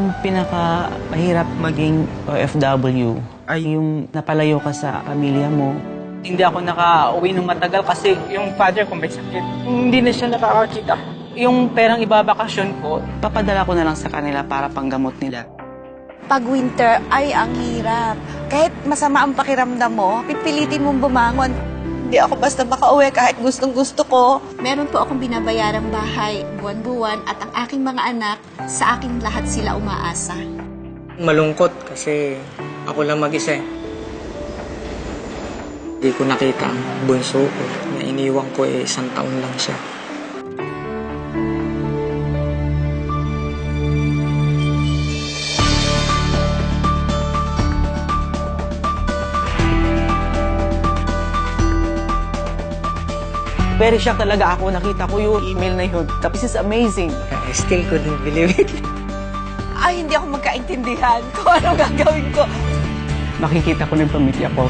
Ang pinaka-mahirap maging OFW ay yung napalayo ka sa pamilya mo. Hindi ako nakauwi ng matagal kasi yung father ko may sakit. Hindi na siya nakakakita. Yung perang ibabakasyon ko, Papadala ko na lang sa kanila para panggamot nila. Pag winter ay ang hirap. Kahit masama ang pakiramdam mo, pipilitin mong bumangon. Hindi ako basta makauwi kahit gustong-gusto ko. Meron po akong binabayarang bahay buwan-buwan at ang aking mga anak, sa aking lahat sila umaasa. Malungkot kasi ako lang mag-isa. Hindi ko nakita ang bunso ko na iniwan ko 1 taon lang siya. Very shocked talaga ako. Nakita ko yung email na yun. This is amazing. I still couldn't believe it. Ay, hindi ako magkaintindihan kung ano gagawin ko. Makikita ko na yung pamilya ko.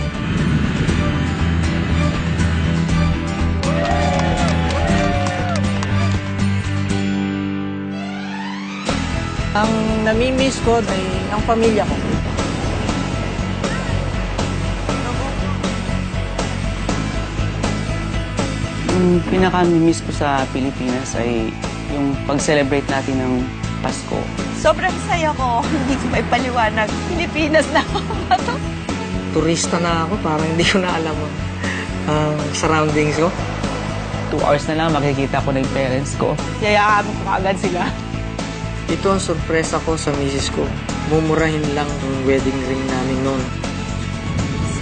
ang namimiss ko ay ang pamilya ko. Yung pinaka-miss ko sa Pilipinas ay yung pag-celebrate natin ng Pasko. Sobrang saya ko. Hindi ko may paliwanag. Pilipinas na ako. Turista na ako, parang hindi ko na alam ang surroundings ko. 2 hours na lang makikita ko na yung parents ko. Yayakapin ko agad sila. Ito ang sorpresa ko sa misis ko. Mumurahin lang ang wedding ring namin noon.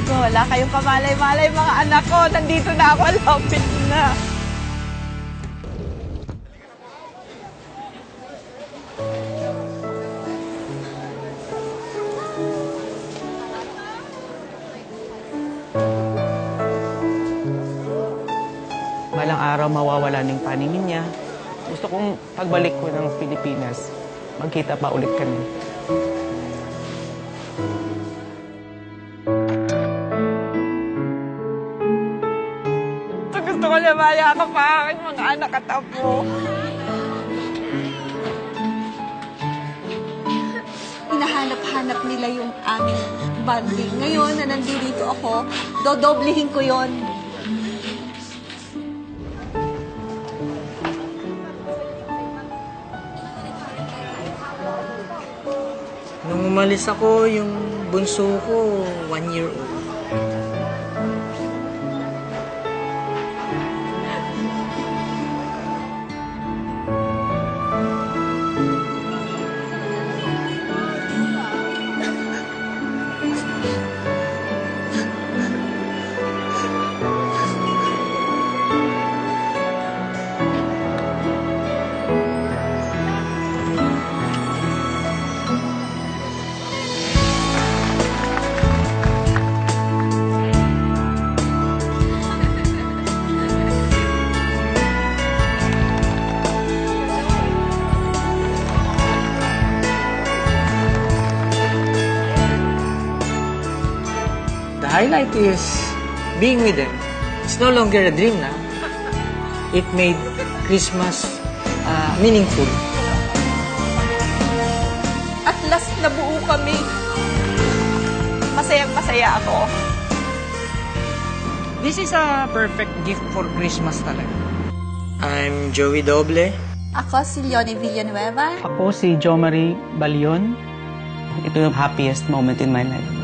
So, wala kayong kamalay-malay mga anak ko. Nandito na ako. Lapit na. Balang araw mawawala ng paningin niya. Gusto kong pagbalik ko ng Pilipinas, magkita pa ulit kami. Gusto ko na mayakap ang aking mga anak at apo. Hinahanap-hanap nila yung aming bonding. Ngayon na nandito ako, dodoblihin ko yon. Nung umalis ako, yung bunso ko, 1 year old. The highlight is being with them. It's no longer a dream now. It made Christmas meaningful. At last nabuo kami. Masayang-masaya ako. This is a perfect gift for Christmas talaga. I'm Joey Doble. Ako si Leonie Villanueva. Ako si Jo Marie Balion. Ito yung happiest moment in my life.